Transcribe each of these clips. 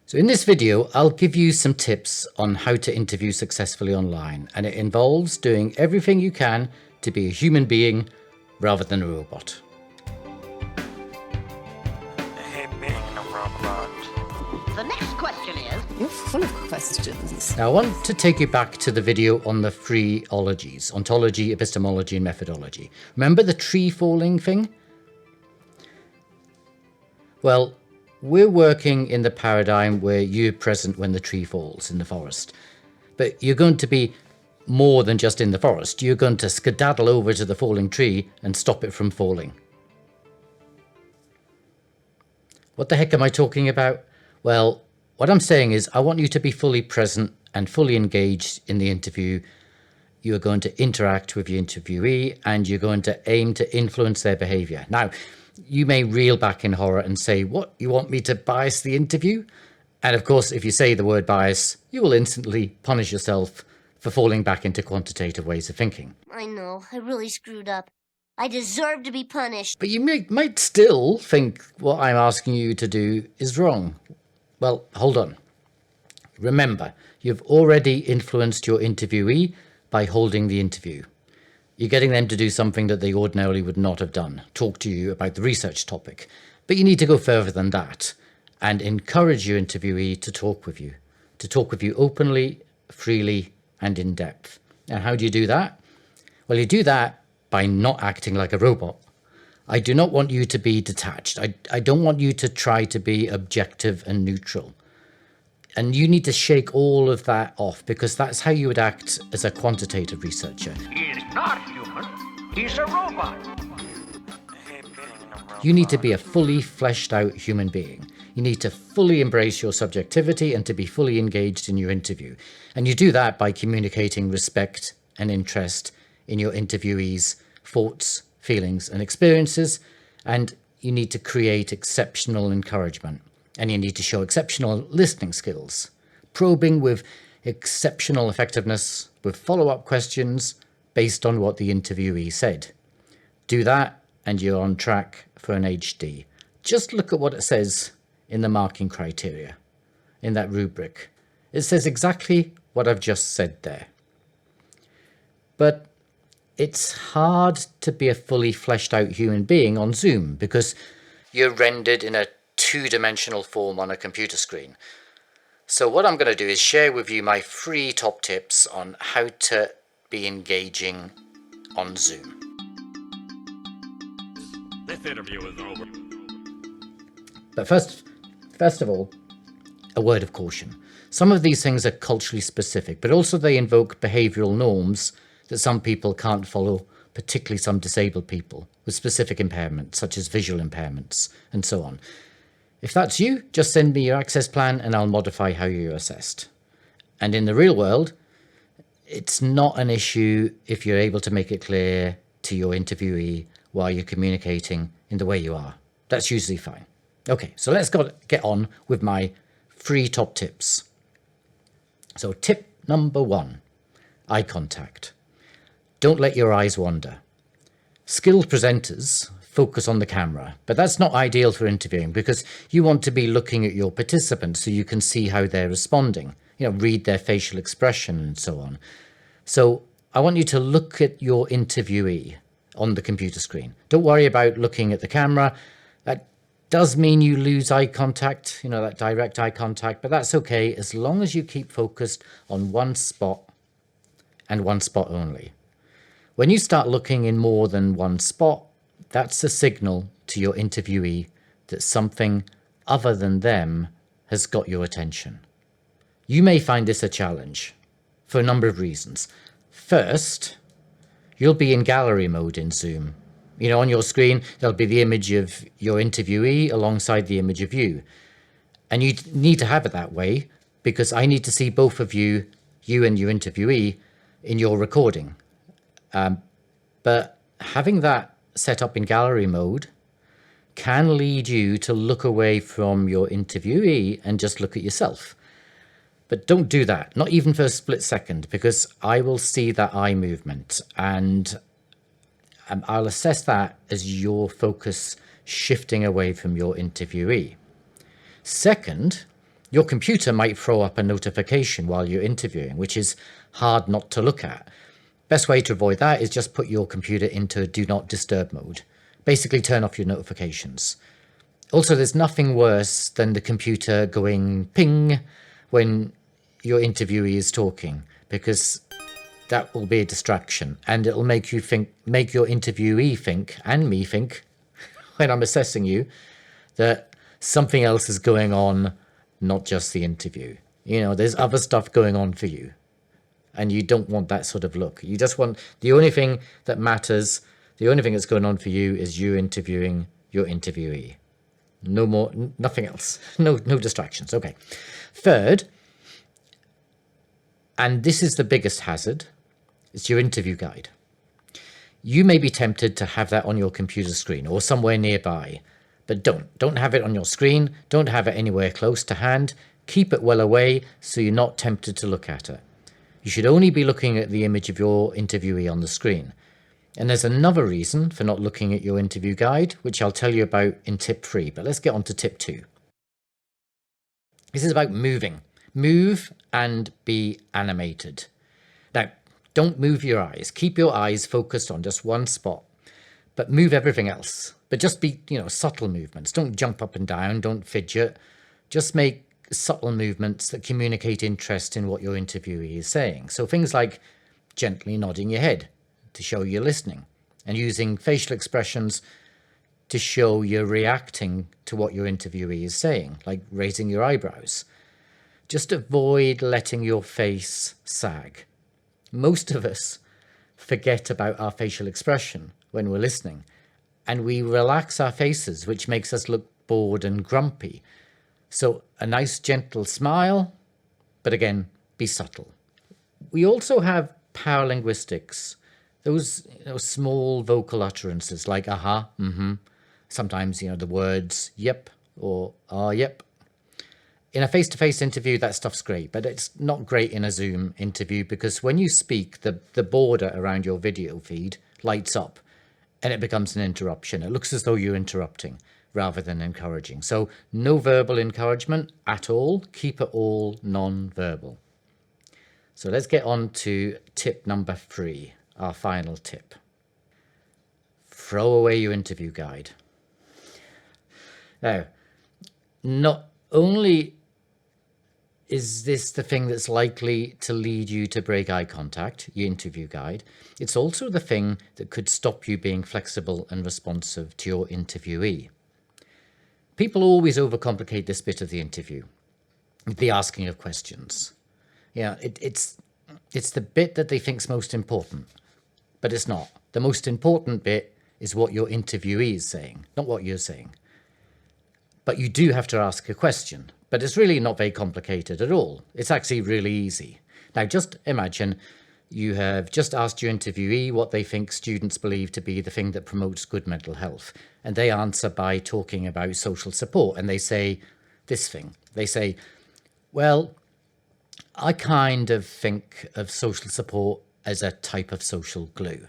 So in this video, I'll give you some tips on how to interview successfully online, and it involves doing everything you can to be a human being rather than a robot. Hey, being a robot. The next question is... You're full of questions. Now I want to take you back to the video on the three ologies: ontology, epistemology, and methodology. Remember the tree falling thing? Well, we're working in the paradigm where you're present when the tree falls in the forest. But you're going to be more than just in the forest. You're going to skedaddle over to the falling tree and stop it from falling. What the heck am I talking about? Well, what I'm saying is I want you to be fully present and fully engaged in the interview. You're going to interact with your interviewee and you're going to aim to influence their behavior. Now, you may reel back in horror and say, what, you want me to bias the interview? And of course, if you say the word bias, you will instantly punish yourself for falling back into quantitative ways of thinking. I know, I really screwed up. I deserve to be punished. But you might still think what I'm asking you to do is wrong. Well, hold on. Remember, you've already influenced your interviewee by holding the interview. You're getting them to do something that they ordinarily would not have done, talk to you about the research topic. But you need to go further than that and encourage your interviewee to talk with you openly, freely, and in depth. And how do you do that? Well, you do that by not acting like a robot. I do not want you to be detached. I don't want you to try to be objective and neutral. And you need to shake all of that off, because that's how you would act as a quantitative researcher. He is not human. He's a robot. Hey, being a robot. You need to be a fully fleshed out human being. You need to fully embrace your subjectivity and to be fully engaged in your interview. And you do that by communicating respect and interest in your interviewee's thoughts, feelings, and experiences. And you need to create exceptional encouragement. And you need to show exceptional listening skills, probing with exceptional effectiveness, with follow-up questions based on what the interviewee said. Do that and you're on track for an HD. Just look at what it says in the marking criteria, in that rubric. It says exactly what I've just said there. But it's hard to be a fully fleshed out human being on Zoom because you're rendered in a two-dimensional form on a computer screen. So what I'm going to do is share with you my 3 top tips on how to be engaging on Zoom. This interview is over. But first of all, a word of caution. Some of these things are culturally specific, but also they invoke behavioral norms that some people can't follow, particularly some disabled people with specific impairments, such as visual impairments and so on. If that's you, just send me your access plan and I'll modify how you're assessed. And in the real world, it's not an issue if you're able to make it clear to your interviewee while you're communicating in the way you are. That's usually fine. Okay, so let's get on with my 3 top tips. So tip number 1, eye contact. Don't let your eyes wander. Skilled presenters focus on the camera, but that's not ideal for interviewing because you want to be looking at your participants so you can see how they're responding, read their facial expression and so on. So I want you to look at your interviewee on the computer screen. Don't worry about looking at the camera. That does mean you lose eye contact, that direct eye contact, but that's okay as long as you keep focused on one spot and one spot only. When you start looking in more than one spot, that's a signal to your interviewee that something other than them has got your attention. You may find this a challenge for a number of reasons. First, you'll be in gallery mode in Zoom. On your screen, there'll be the image of your interviewee alongside the image of you. And you need to have it that way because I need to see both of you and your interviewee, in your recording. But having that set up in gallery mode can lead you to look away from your interviewee and just look at yourself. But don't do that, not even for a split second, because I will see that eye movement and I'll assess that as your focus shifting away from your interviewee. Second, Your computer might throw up a notification while you're interviewing, which is hard not to look at. Best way to avoid that is just put your computer into do not disturb mode. Basically turn off your notifications. Also, there's nothing worse than the computer going ping when your interviewee is talking, because that will be a distraction and it'll make your interviewee think, and me think, when I'm assessing you, that something else is going on, not just the interview. There's other stuff going on for you. And you don't want that sort of look. You just want, the only thing that matters, the only thing that's going on for you is you interviewing your interviewee. No more, nothing else. No distractions. Okay. Third, and this is the biggest hazard, it's your interview guide. You may be tempted to have that on your computer screen or somewhere nearby, but don't have it on your screen. Don't have it anywhere close to hand. Keep it well away so you're not tempted to look at it. You should only be looking at the image of your interviewee on the screen. And there's another reason for not looking at your interview guide, which I'll tell you about in tip 3, but let's get on to tip 2. This is about moving. Move and be animated. Now, don't move your eyes. Keep your eyes focused on just one spot, but move everything else. But just be, subtle movements. Don't jump up and down. Don't fidget. Just make subtle movements that communicate interest in what your interviewee is saying. So things like gently nodding your head to show you're listening, and using facial expressions to show you're reacting to what your interviewee is saying, like raising your eyebrows. Just avoid letting your face sag. Most of us forget about our facial expression when we're listening, and we relax our faces, which makes us look bored and grumpy. So a nice gentle smile, but again, be subtle. We also have paralinguistics, those small vocal utterances like aha, mm-hmm. Sometimes, the words yep or yep. In a face-to-face interview, that stuff's great, but it's not great in a Zoom interview because when you speak, the border around your video feed lights up and it becomes an interruption. It looks as though you're interrupting rather than encouraging. So no verbal encouragement at all. Keep it all non-verbal. So let's get on to tip number 3, our final tip. Throw away your interview guide. Now, not only is this the thing that's likely to lead you to break eye contact, your interview guide, it's also the thing that could stop you being flexible and responsive to your interviewee. People always overcomplicate this bit of the interview, the asking of questions. It's the bit that they think's most important, but it's not. The most important bit is what your interviewee is saying, not what you're saying. But you do have to ask a question, but it's really not very complicated at all. It's actually really easy. Now, just imagine you have just asked your interviewee what they think students believe to be the thing that promotes good mental health. And they answer by talking about social support. And they say this thing. They say, well, I kind of think of social support as a type of social glue.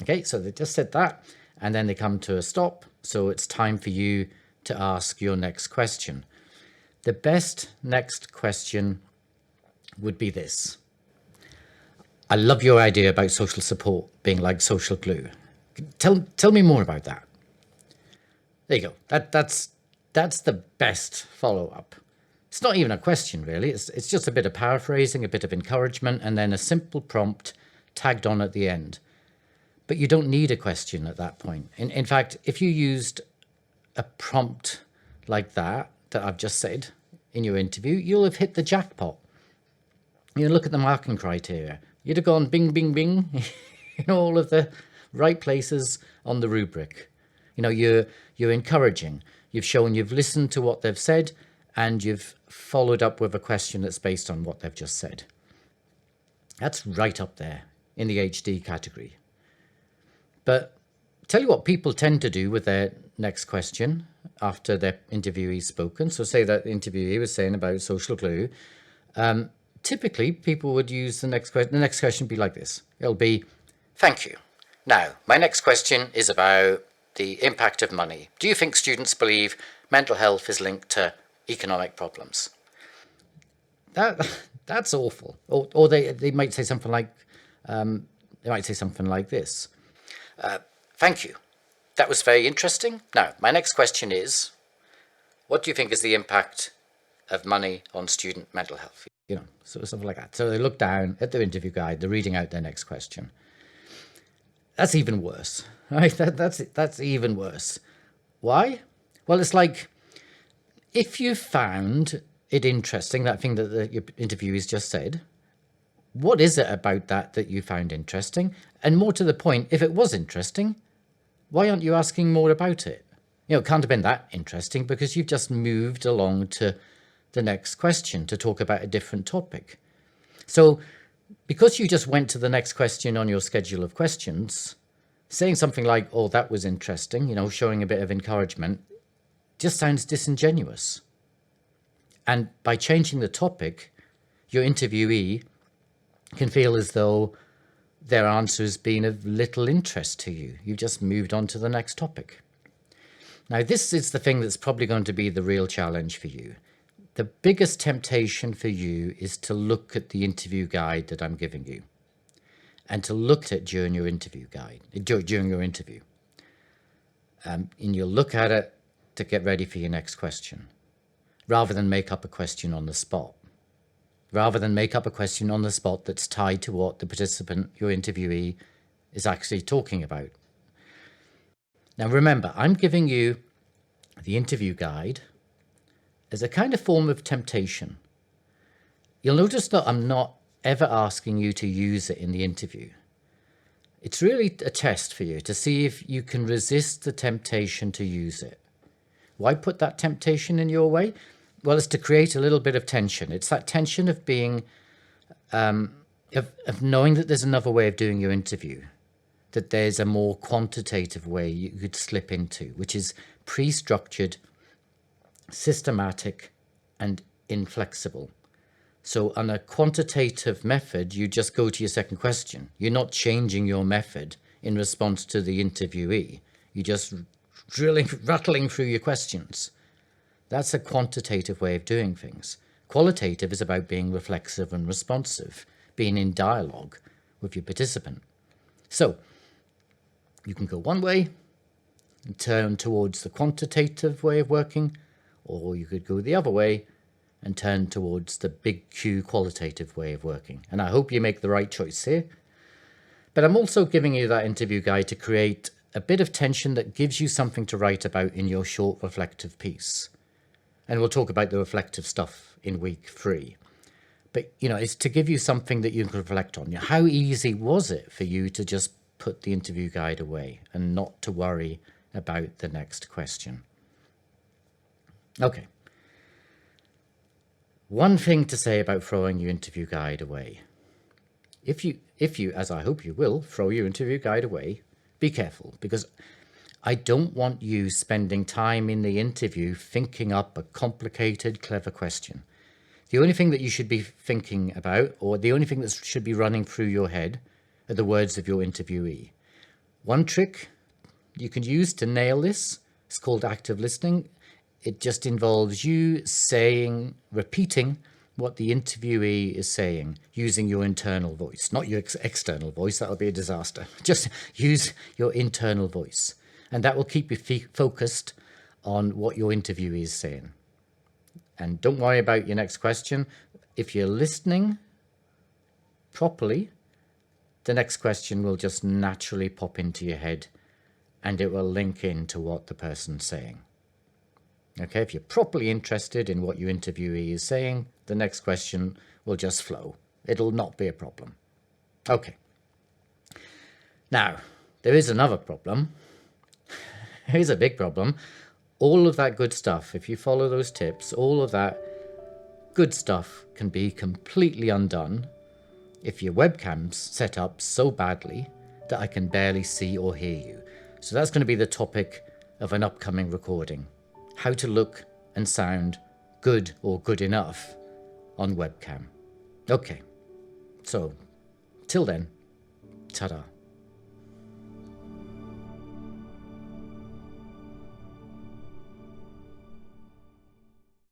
Okay, so they just said that. And then they come to a stop. So it's time for you to ask your next question. The best next question would be this. I love your idea about social support being like social glue. Tell me more about that. There you go. That's the best follow-up. It's not even a question, really. It's just a bit of paraphrasing, a bit of encouragement, and then a simple prompt tagged on at the end. But you don't need a question at that point. In fact, if you used a prompt like that I've just said in your interview, you'll have hit the jackpot. You look at the marking criteria. You'd have gone bing, bing, bing, in all of the right places on the rubric. You're encouraging. You've shown you've listened to what they've said, and you've followed up with a question that's based on what they've just said. That's right up there in the HD category. But tell you what people tend to do with their next question after their interviewee's spoken. So say that the interviewee was saying about social glue. Typically, people would use the next question. The next question would be like this. It'll be, thank you. Now, my next question is about the impact of money. Do you think students believe mental health is linked to economic problems. That's awful. Or they might say something like this. Thank you. That was very interesting. Now, my next question is, what do you think is the impact of money on student mental health? So something like that. So they look down at their interview guide, they're reading out their next question. That's even worse, right? That's even worse. Why? Well, it's like, if you found it interesting, that thing that your interviewees just said, what is it about that you found interesting? And more to the point, if it was interesting, why aren't you asking more about it? It can't have been that interesting because you've just moved along to the next question to talk about a different topic. So because you just went to the next question on your schedule of questions, saying something like, oh, that was interesting, showing a bit of encouragement, just sounds disingenuous. And by changing the topic, your interviewee can feel as though their answer has been of little interest to you. You've just moved on to the next topic. Now, this is the thing that's probably going to be the real challenge for you. The biggest temptation for you is to look at the interview guide that I'm giving you and to look at it during your interview. And you'll look at it to get ready for your next question, rather than make up a question on the spot. Rather than make up a question on the spot that's tied to what the participant, your interviewee, is actually talking about. Now remember, I'm giving you the interview guide as a kind of form of temptation. You'll notice that I'm not ever asking you to use it in the interview. It's really a test for you to see if you can resist the temptation to use it. Why put that temptation in your way? Well, it's to create a little bit of tension. It's that tension of being, of knowing that there's another way of doing your interview, that there's a more quantitative way you could slip into, which is pre-structured, systematic, and inflexible. So on a quantitative method, you just go to your second question. You're not changing your method in response to the interviewee. You're just rattling through your questions. That's a quantitative way of doing things. Qualitative is about being reflexive and responsive, being in dialogue with your participant. So you can go one way and turn towards the quantitative way of working, or you could go the other way and turn towards the big Q qualitative way of working. And I hope you make the right choice here. But I'm also giving you that interview guide to create a bit of tension that gives you something to write about in your short reflective piece. And we'll talk about the reflective stuff in week 3. But, it's to give you something that you can reflect on. How easy was it for you to just put the interview guide away and not to worry about the next question? Okay. One thing to say about throwing your interview guide away. If you, as I hope you will, throw your interview guide away, be careful, because I don't want you spending time in the interview thinking up a complicated, clever question. The only thing that you should be thinking about, or the only thing that should be running through your head, are the words of your interviewee. One trick you can use to nail this is called active listening. It just involves you repeating what the interviewee is saying, using your internal voice, not your external voice. That'll be a disaster. Just use your internal voice. And that will keep you focused on what your interviewee is saying. And don't worry about your next question. If you're listening properly, the next question will just naturally pop into your head and it will link into what the person's saying. Okay, if you're properly interested in what your interviewee is saying, the next question will just flow. It'll not be a problem. Okay. Now, there is another problem. Here's a big problem. All of that good stuff, if you follow those tips, all of that good stuff can be completely undone if your webcam's set up so badly that I can barely see or hear you. So that's going to be the topic of an upcoming recording. How to look and sound good or good enough on webcam. Okay, so till then, ta-da.